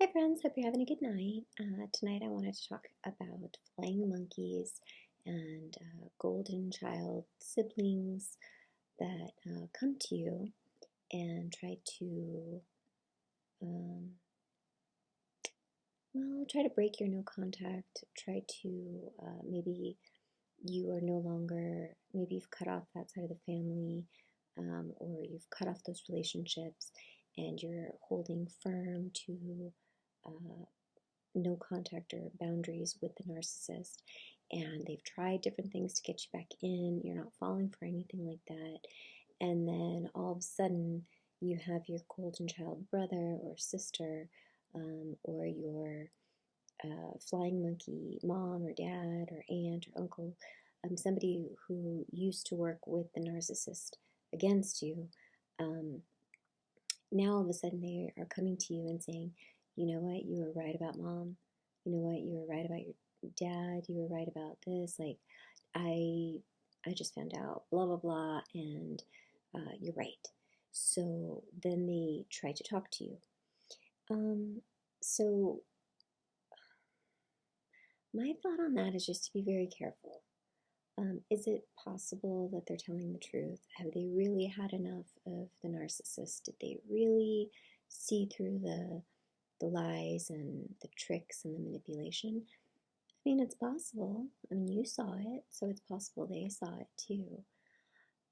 Hi friends, hope you're having a good night. Tonight I wanted to talk about flying monkeys and golden child siblings that come to you and try to, um, try to break your no contact, try to maybe you are no longer, maybe you've cut off that side of the family, or you've cut off those relationships and you're holding firm to uh, no contact or boundaries with the narcissist, and they've tried different things to get you back in, you're not falling for anything like that, and then all of a sudden you have your golden child brother or sister, or your flying monkey mom or dad or aunt or uncle, somebody who used to work with the narcissist against you. um, Now all of a sudden they are coming to you and saying, you know what, you were right about mom. You know what, you were right about your dad. You were right about this. Like, I, I just found out, blah blah blah, and you're right. So then they try to talk to you. Um, so my thought on that is just to be very careful. Is it possible that they're telling the truth? Have they really had enough of the narcissist? Did they really see through the lies and the tricks and the manipulation? I mean, it's possible. I mean, you saw it, so it's possible they saw it too.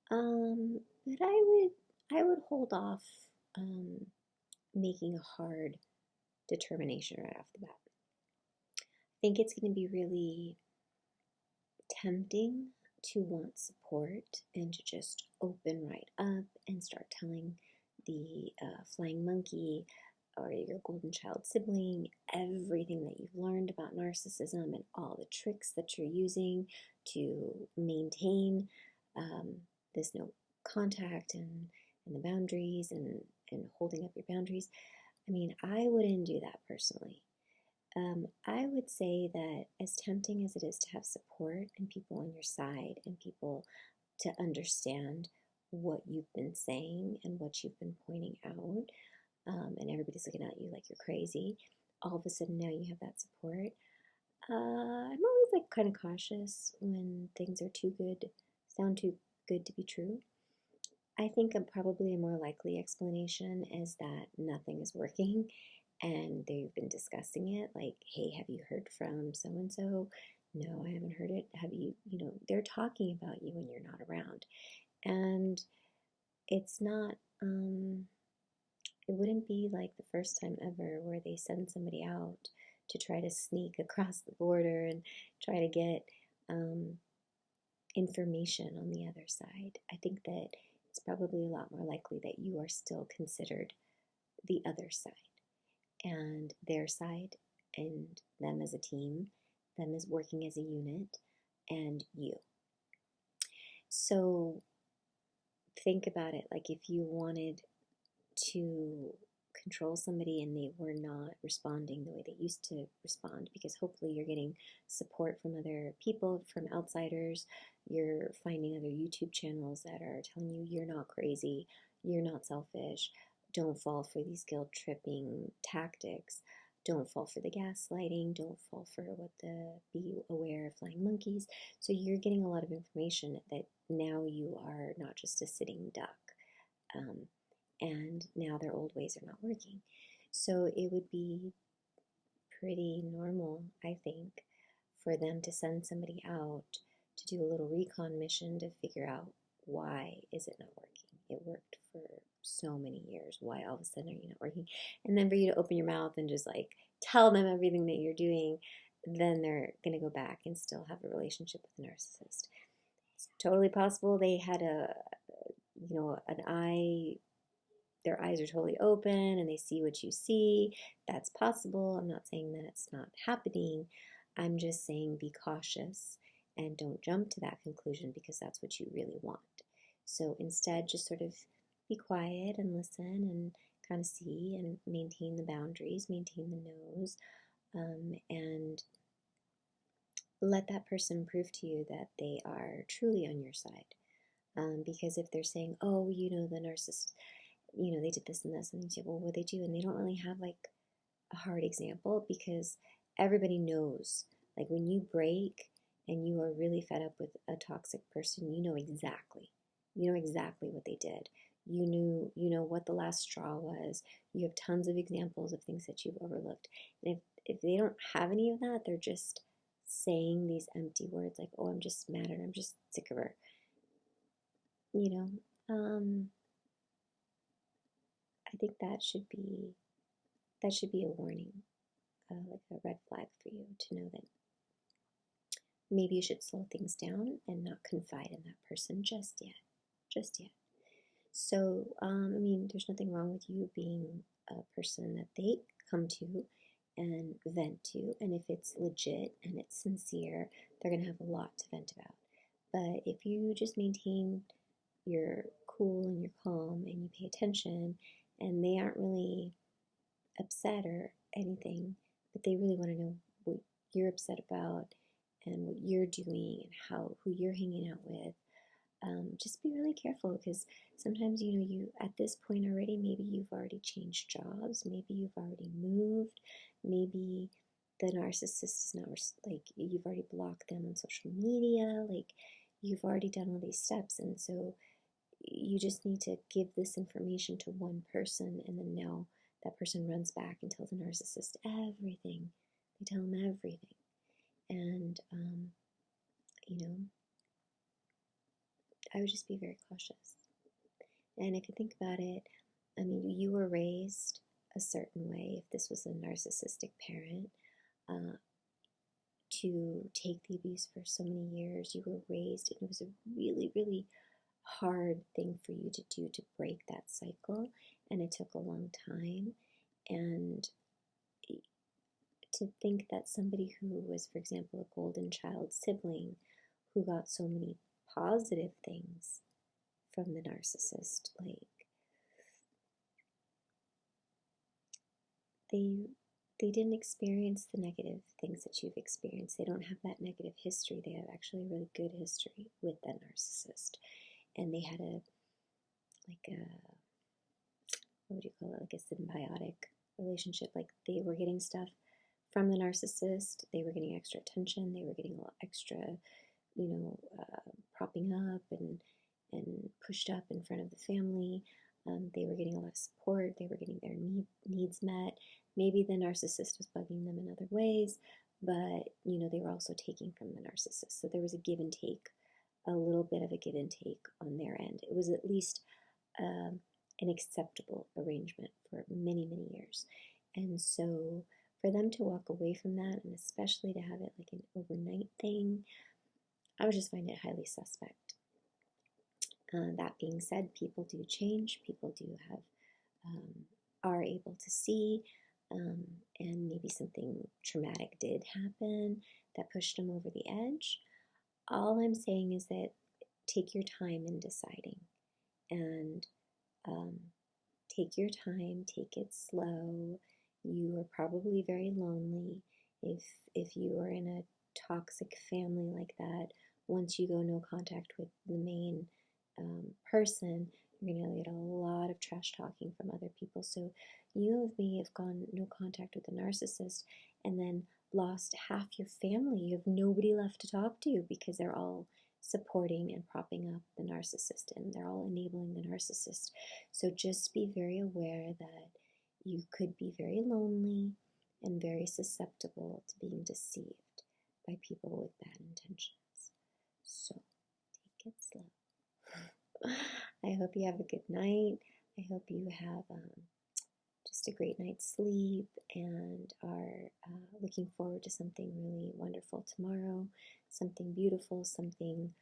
But I would hold off um, making a hard determination right off the bat. I think it's going to be really tempting to want support and to just open right up and start telling the flying monkey or your golden child sibling everything that you've learned about narcissism and all the tricks that you're using to maintain um, this no contact and the boundaries and holding up your boundaries. I mean, I wouldn't do that personally. I would say that as tempting as it is to have support and people on your side and people to understand what you've been saying and what you've been pointing out, and everybody's looking at you like you're crazy, all of a sudden now you have that support. I'm always like kind of cautious when things are too good, sound too good to be true. I think probably a more likely explanation is that nothing is working and they've been discussing it. Like, hey, have you heard from so and so? No, I haven't heard it. Have you, they're talking about you when you're not around. And it's not, it wouldn't be like the first time ever where they send somebody out to try to sneak across the border and try to get information on the other side. I think that it's probably a lot more likely that you are still considered the other side and their side and them as a team, them as working as a unit, and you. So think about it like if you wanted to control somebody and they were not responding the way they used to respond, because hopefully you're getting support from other people, from outsiders, you're finding other YouTube channels that are telling you you're not crazy, you're not selfish, don't fall for these guilt tripping tactics, don't fall for the gaslighting, don't fall for what the be aware of flying monkeys. So you're getting a lot of information that now you are not just a sitting duck. Um, and now their old ways are not working. So it would be pretty normal, I think, for them to send somebody out to do a little recon mission to figure out why is it not working. It worked for so many years. Why all of a sudden are you not working? And then for you to open your mouth and just like tell them everything that you're doing, then they're going to go back and still have a relationship with the narcissist. It's totally possible they had an eye, their eyes are totally open and they see what you see. That's possible. I'm not saying that it's not happening. I'm just saying be cautious and don't jump to that conclusion because that's what you really want. So instead, just sort of be quiet and listen and kind of see and maintain the boundaries, maintain the no's, and let that person prove to you that they are truly on your side. Because if they're saying, oh, the narcissist, they did this and this, and you say, well, what they do? And they don't really have like a hard example because everybody knows, like when you break and you are really fed up with a toxic person, you know exactly. You know exactly what they did. You know what the last straw was. You have tons of examples of things that you've overlooked. And if they don't have any of that, they're just saying these empty words like, oh, I'm just mad at her, I'm just sick of her. You know, I think that should be a warning, like a red flag for you to know that maybe you should slow things down and not confide in that person just yet. Just yet. So, I mean, there's nothing wrong with you being a person that they come to and vent to. And if it's legit and it's sincere, they're going to have a lot to vent about. But if you just maintain your cool and your calm and you pay attention and they aren't really upset or anything, but they really want to know what you're upset about and what you're doing and who you're hanging out with, just be really careful because sometimes you at this point already, maybe you've already changed jobs, maybe you've already moved, maybe the narcissist is not like you've already blocked them on social media, like you've already done all these steps, and so you just need to give this information to one person, and then now that person runs back and tells the narcissist everything. They tell him everything, and I would just be very cautious. And if you think about it, I mean, you were raised a certain way. If this was a narcissistic parent, to take the abuse for so many years, you were raised, and it was a really, really hard thing for you to do to break that cycle, and it took a long time. And to think that somebody who was, for example, a golden child sibling who got so many positive things from the narcissist, like they didn't experience the negative things that you've experienced. They don't have that negative history. They have actually a really good history with that narcissist, and they had what do you call it, like a symbiotic relationship. Like they were getting stuff from the narcissist, they were getting extra attention, they were getting a lot extra, propping up and pushed up in front of the family. They were getting a lot of support, they were getting their needs met. Maybe the narcissist was bugging them in other ways, but they were also taking from the narcissist. So there was a give and take, a little bit of a give and take on their end. It was at least an acceptable arrangement for many, many years. And so for them to walk away from that, and especially to have it like an overnight thing, I would just find it highly suspect. That being said, people do change. People do are able to see, and maybe something traumatic did happen that pushed them over the edge. All I'm saying is that take your time in deciding, and take your time, take it slow. You are probably very lonely. If you are in a toxic family like that, once you go no contact with the main person, you're going to get a lot of trash talking from other people. So you may have gone no contact with the narcissist and then lost half your family. You have nobody left to talk to because they're all supporting and propping up the narcissist, and they're all enabling the narcissist. So just be very aware that you could be very lonely and very susceptible to being deceived by people with bad intentions. So take it slow. I hope you have a good night. I hope you have just a great night's sleep and are looking forward to something really wonderful tomorrow, something beautiful, something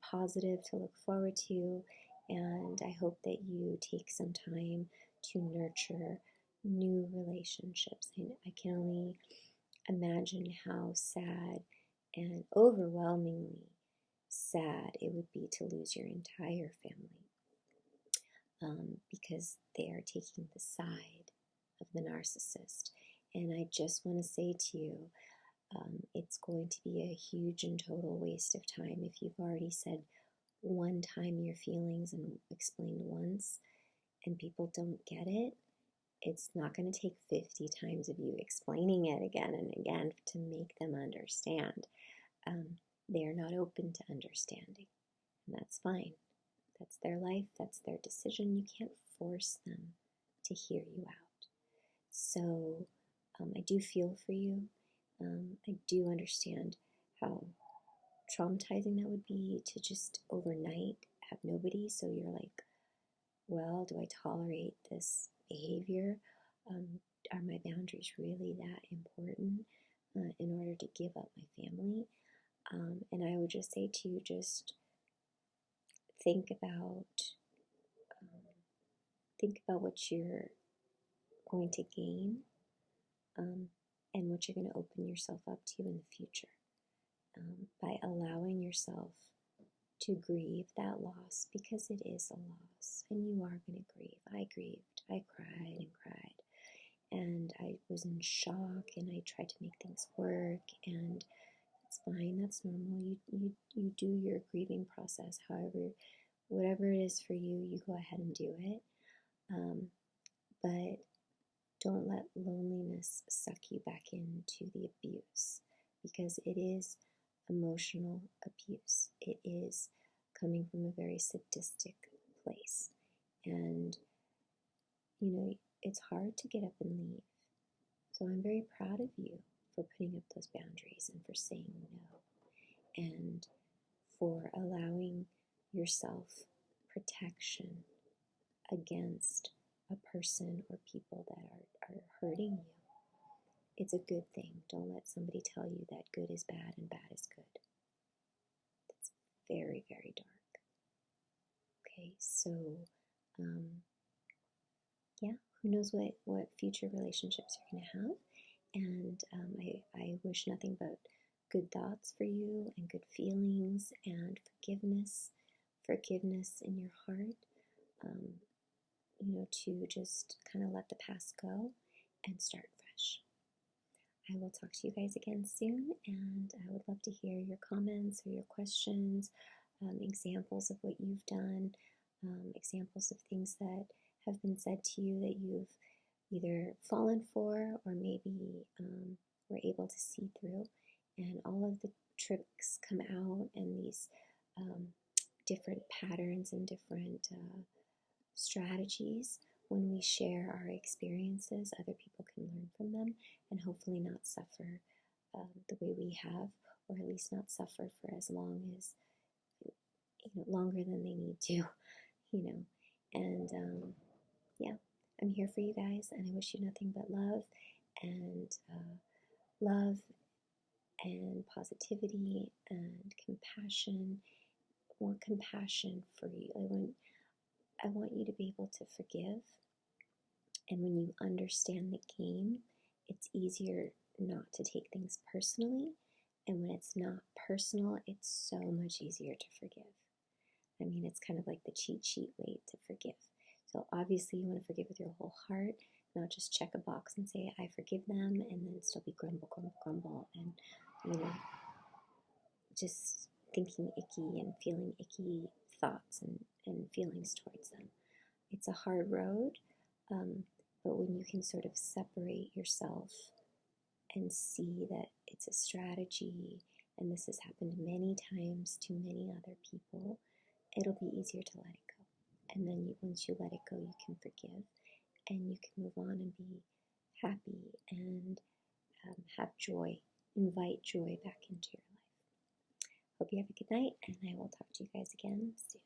positive to look forward to. And I hope that you take some time to nurture new relationships. I can only imagine how sad and overwhelmingly sad it would be to lose your entire family, because they are taking the side of the narcissist. And I just want to say to you, it's going to be a huge and total waste of time if you've already said one time your feelings and explained once and people don't get it. it's not going to take 50 times of you explaining it again and again to make them understand. They're not open to understanding, and that's fine. That's their life, that's their decision. You can't force them to hear you out. So I do feel for you. I do understand how traumatizing that would be to just overnight have nobody. So you're like, well, do I tolerate this behavior? Are my boundaries really that important in order to give up my family? And I would just say to you, just think about what you're going to gain and what you're going to open yourself up to in the future by allowing yourself to grieve that loss, because it is a loss and you are going to grieve. I grieved. I cried and cried. And I was in shock and I tried to make things work, and it's fine. That's normal. You do your grieving process. However, whatever it is for you, you go ahead and do it. But don't let loneliness suck you back into the abuse, because it is emotional abuse. It is coming from a very sadistic place. And, it's hard to get up and leave. So I'm very proud of you for putting up those boundaries and for saying no and for allowing yourself protection against a person or people that are hurting you. It's a good thing. Don't let somebody tell you that good is bad and bad is good. That's very, very dark. Okay, so who knows what future relationships you're going to have. And I wish nothing but good thoughts for you and good feelings and forgiveness in your heart, to just kind of let the past go and start fresh. I will talk to you guys again soon, and I would love to hear your comments or your questions, examples of what you've done, examples of things that have been said to you that you've either fallen for or maybe were able to see through. And all of the tricks come out, and these different patterns and different strategies. When we share our experiences, other people can learn from them and hopefully not suffer the way we have, or at least not suffer for as long as, longer than they need to, And I'm here for you guys, and I wish you nothing but love and positivity and compassion. I want compassion for you. I want you to be able to forgive. And when you understand the game, it's easier not to take things personally. And when it's not personal, it's so much easier to forgive. I mean, it's kind of like the cheat sheet way to forgive. So obviously you want to forgive with your whole heart, not just check a box and say, I forgive them, and then still be grumble, and, just thinking icky and feeling icky thoughts and feelings towards them. It's a hard road, but when you can sort of separate yourself and see that it's a strategy, and this has happened many times to many other people, it'll be easier to let it go. And then once you let it go, you can forgive, and you can move on and be happy and have joy, invite joy back into your life. Hope you have a good night, and I will talk to you guys again soon.